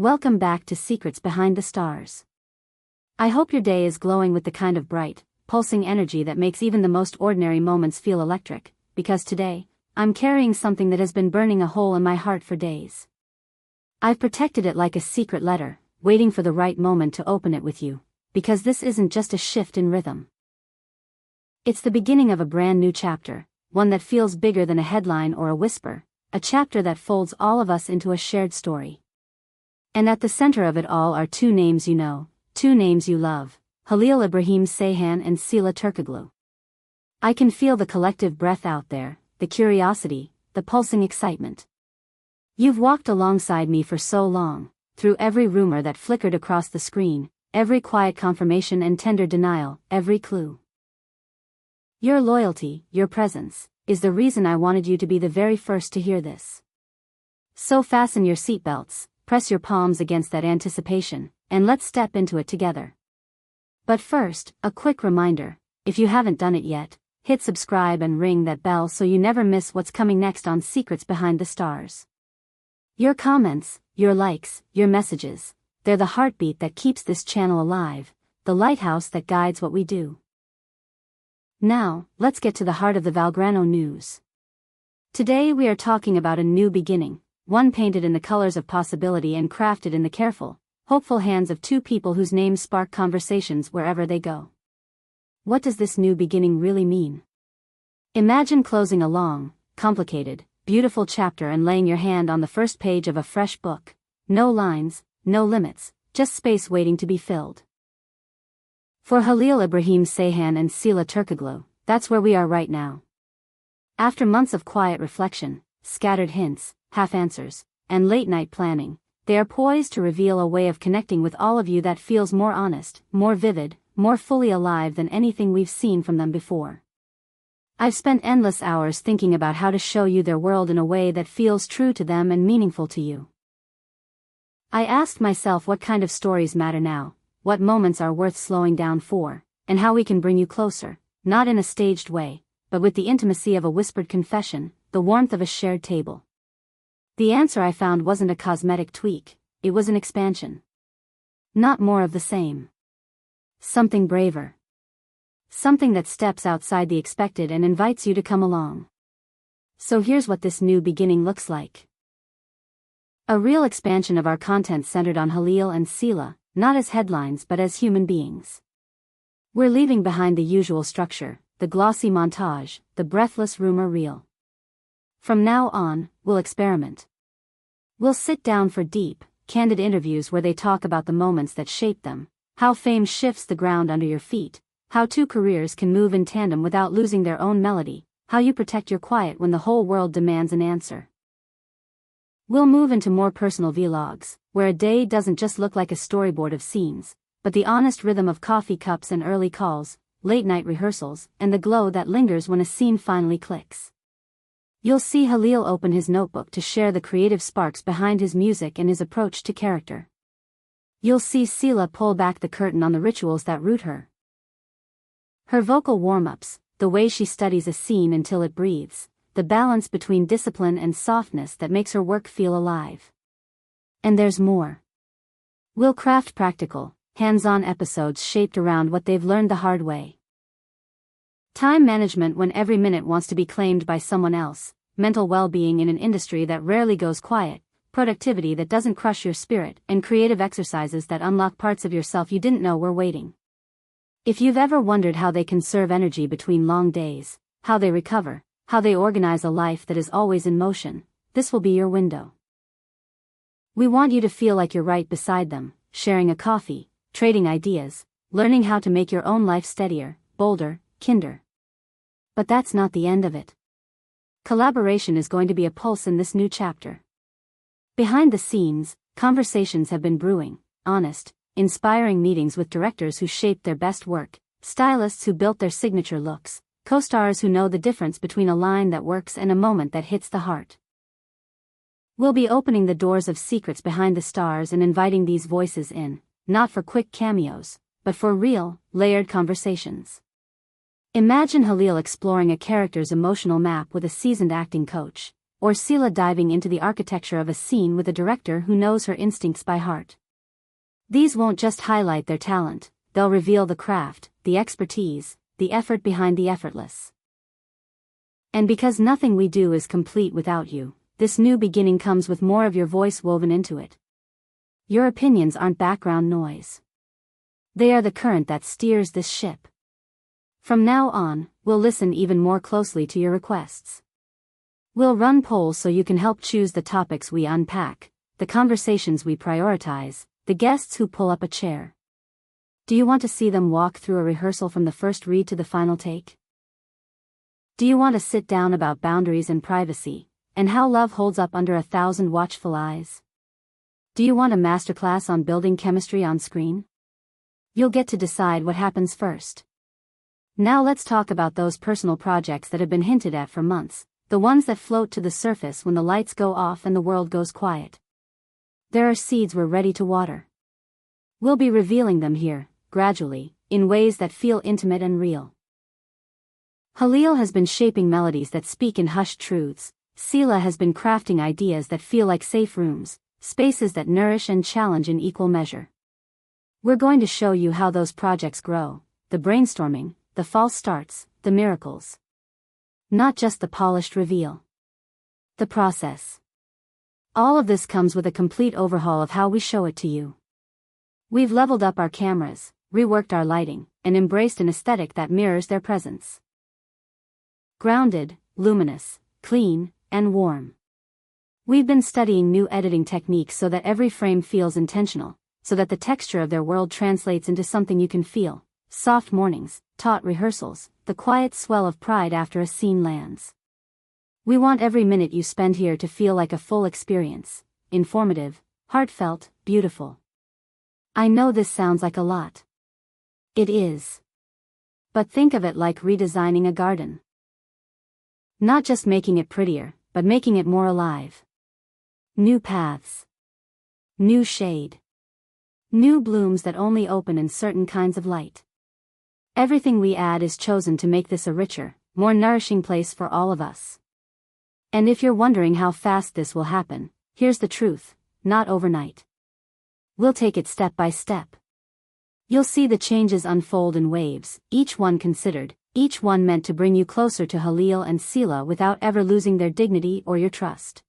Welcome back to Secrets Behind the Stars. I hope your day is glowing with the kind of bright, pulsing energy that makes even the most ordinary moments feel electric, because today, I'm carrying something that has been burning a hole in my heart for days. I've protected it like a secret letter, waiting for the right moment to open it with you, because this isn't just a shift in rhythm. It's the beginning of a brand new chapter, one that feels bigger than a headline or a whisper, a chapter that folds all of us into a shared story. And at the center of it all are two names you know, two names you love, Halil Ibrahim Sayhan and Sıla Turkoglu. I can feel the collective breath out there, the curiosity, the pulsing excitement. You've walked alongside me for so long, through every rumor that flickered across the screen, every quiet confirmation and tender denial, every clue. Your loyalty, your presence, is the reason I wanted you to be the very first to hear this. So fasten your seatbelts, press your palms against that anticipation, and let's step into it together. But first, a quick reminder, if you haven't done it yet, hit subscribe and ring that bell so you never miss what's coming next on Secrets Behind the Stars. Your comments, your likes, your messages, they're the heartbeat that keeps this channel alive, the lighthouse that guides what we do. Now, let's get to the heart of the Valgrano news. Today we are talking about a new beginning, one painted in the colors of possibility and crafted in the careful, hopeful hands of two people whose names spark conversations wherever they go. What does this new beginning really mean? Imagine closing a long, complicated, beautiful chapter and laying your hand on the first page of a fresh book. No lines, no limits, just space waiting to be filled. For Halil Ibrahim Sayhan and Sıla Turkoglu, that's where we are right now. After months of quiet reflection, scattered hints, half-answers, and late-night planning, they are poised to reveal a way of connecting with all of you that feels more honest, more vivid, more fully alive than anything we've seen from them before. I've spent endless hours thinking about how to show you their world in a way that feels true to them and meaningful to you. I asked myself what kind of stories matter now, what moments are worth slowing down for, and how we can bring you closer, not in a staged way, but with the intimacy of a whispered confession, the warmth of a shared table. The answer I found wasn't a cosmetic tweak, it was an expansion. Not more of the same. Something braver. Something that steps outside the expected and invites you to come along. So here's what this new beginning looks like. A real expansion of our content centered on Halil and Sıla, not as headlines but as human beings. We're leaving behind the usual structure, the glossy montage, the breathless rumor reel. From now on, we'll experiment. We'll sit down for deep, candid interviews where they talk about the moments that shaped them, how fame shifts the ground under your feet, how two careers can move in tandem without losing their own melody, how you protect your quiet when the whole world demands an answer. We'll move into more personal vlogs, where a day doesn't just look like a storyboard of scenes, but the honest rhythm of coffee cups and early calls, late-night rehearsals, and the glow that lingers when a scene finally clicks. You'll see Halil open his notebook to share the creative sparks behind his music and his approach to character. You'll see Sıla pull back the curtain on the rituals that root her. Her vocal warm-ups, the way she studies a scene until it breathes, the balance between discipline and softness that makes her work feel alive. And there's more. We'll craft practical, hands-on episodes shaped around what they've learned the hard way. Time management when every minute wants to be claimed by someone else, mental well-being in an industry that rarely goes quiet, productivity that doesn't crush your spirit, and creative exercises that unlock parts of yourself you didn't know were waiting. If you've ever wondered how they conserve energy between long days, how they recover, how they organize a life that is always in motion, this will be your window. We want you to feel like you're right beside them, sharing a coffee, trading ideas, learning how to make your own life steadier, bolder, kinder. But that's not the end of it. Collaboration is going to be a pulse in this new chapter. Behind the scenes, conversations have been brewing, honest, inspiring meetings with directors who shaped their best work, stylists who built their signature looks, co-stars who know the difference between a line that works and a moment that hits the heart. We'll be opening the doors of Secrets Behind the Stars and inviting these voices in, not for quick cameos, but for real, layered conversations. Imagine Halil exploring a character's emotional map with a seasoned acting coach, or Sıla diving into the architecture of a scene with a director who knows her instincts by heart. These won't just highlight their talent, they'll reveal the craft, the expertise, the effort behind the effortless. And because nothing we do is complete without you, this new beginning comes with more of your voice woven into it. Your opinions aren't background noise. They are the current that steers this ship. From now on, we'll listen even more closely to your requests. We'll run polls so you can help choose the topics we unpack, the conversations we prioritize, the guests who pull up a chair. Do you want to see them walk through a rehearsal from the first read to the final take? Do you want to sit down about boundaries and privacy, and how love holds up under 1,000 watchful eyes? Do you want a masterclass on building chemistry on screen? You'll get to decide what happens first. Now let's talk about those personal projects that have been hinted at for months, the ones that float to the surface when the lights go off and the world goes quiet. There are seeds we're ready to water. We'll be revealing them here, gradually, in ways that feel intimate and real. Halil has been shaping melodies that speak in hushed truths. Sıla has been crafting ideas that feel like safe rooms, spaces that nourish and challenge in equal measure. We're going to show you how those projects grow, the brainstorming, the false starts, the miracles. Not just the polished reveal. The process. All of this comes with a complete overhaul of how we show it to you. We've leveled up our cameras, reworked our lighting, and embraced an aesthetic that mirrors their presence. Grounded, luminous, clean, and warm. We've been studying new editing techniques so that every frame feels intentional, so that the texture of their world translates into something you can feel. Soft mornings, taut rehearsals, the quiet swell of pride after a scene lands. We want every minute you spend here to feel like a full experience, informative, heartfelt, beautiful. I know this sounds like a lot. It is. But think of it like redesigning a garden. Not just making it prettier, but making it more alive. New paths. New shade. New blooms that only open in certain kinds of light. Everything we add is chosen to make this a richer, more nourishing place for all of us. And if you're wondering how fast this will happen, here's the truth: not overnight. We'll take it step by step. You'll see the changes unfold in waves, each one considered, each one meant to bring you closer to Halil and Sıla without ever losing their dignity or your trust.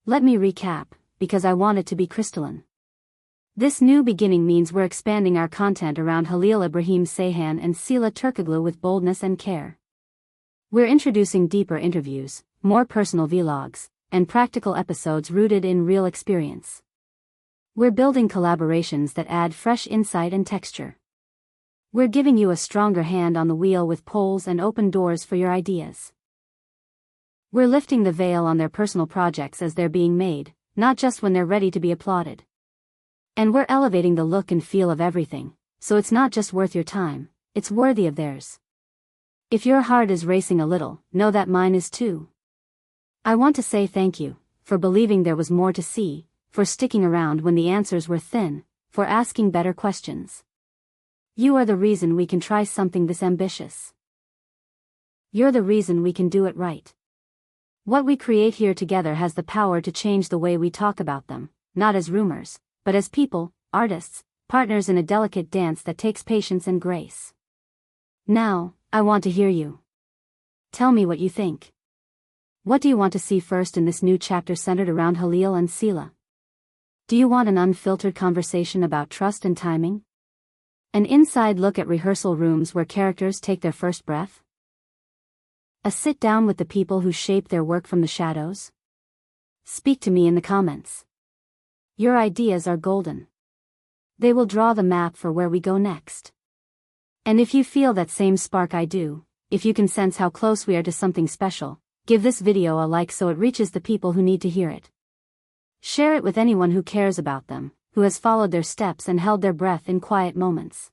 Let me recap, because I want it to be crystalline. This new beginning means we're expanding our content around Halil Ibrahim Sayhan and Sıla Turkoglu with boldness and care. We're introducing deeper interviews, more personal vlogs, and practical episodes rooted in real experience. We're building collaborations that add fresh insight and texture. We're giving you a stronger hand on the wheel with polls and open doors for your ideas. We're lifting the veil on their personal projects as they're being made, not just when they're ready to be applauded. And we're elevating the look and feel of everything, so it's not just worth your time, it's worthy of theirs. If your heart is racing a little, know that mine is too. I want to say thank you, for believing there was more to see, for sticking around when the answers were thin, for asking better questions. You are the reason we can try something this ambitious. You're the reason we can do it right. What we create here together has the power to change the way we talk about them, not as rumors, but as people, artists, partners in a delicate dance that takes patience and grace. Now, I want to hear you. Tell me what you think. What do you want to see first in this new chapter centered around Halil and Sıla? Do you want an unfiltered conversation about trust and timing? An inside look at rehearsal rooms where characters take their first breath? A sit down with the people who shape their work from the shadows? Speak to me in the comments. Your ideas are golden. They will draw the map for where we go next. And if you feel that same spark I do, if you can sense how close we are to something special, give this video a like so it reaches the people who need to hear it. Share it with anyone who cares about them, who has followed their steps and held their breath in quiet moments.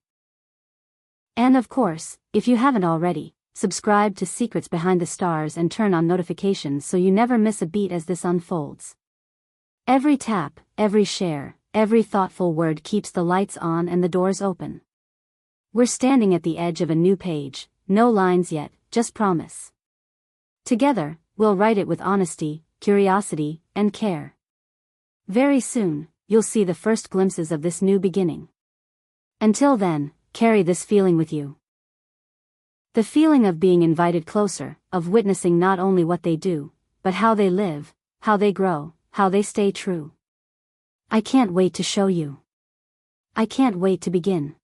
And of course, if you haven't already, subscribe to Secrets Behind the Stars and turn on notifications so you never miss a beat as this unfolds. Every tap, every share, every thoughtful word keeps the lights on and the doors open. We're standing at the edge of a new page, no lines yet, just promise. Together, we'll write it with honesty, curiosity, and care. Very soon, you'll see the first glimpses of this new beginning. Until then, carry this feeling with you. The feeling of being invited closer, of witnessing not only what they do, but how they live, how they grow, how they stay true. I can't wait to show you. I can't wait to begin.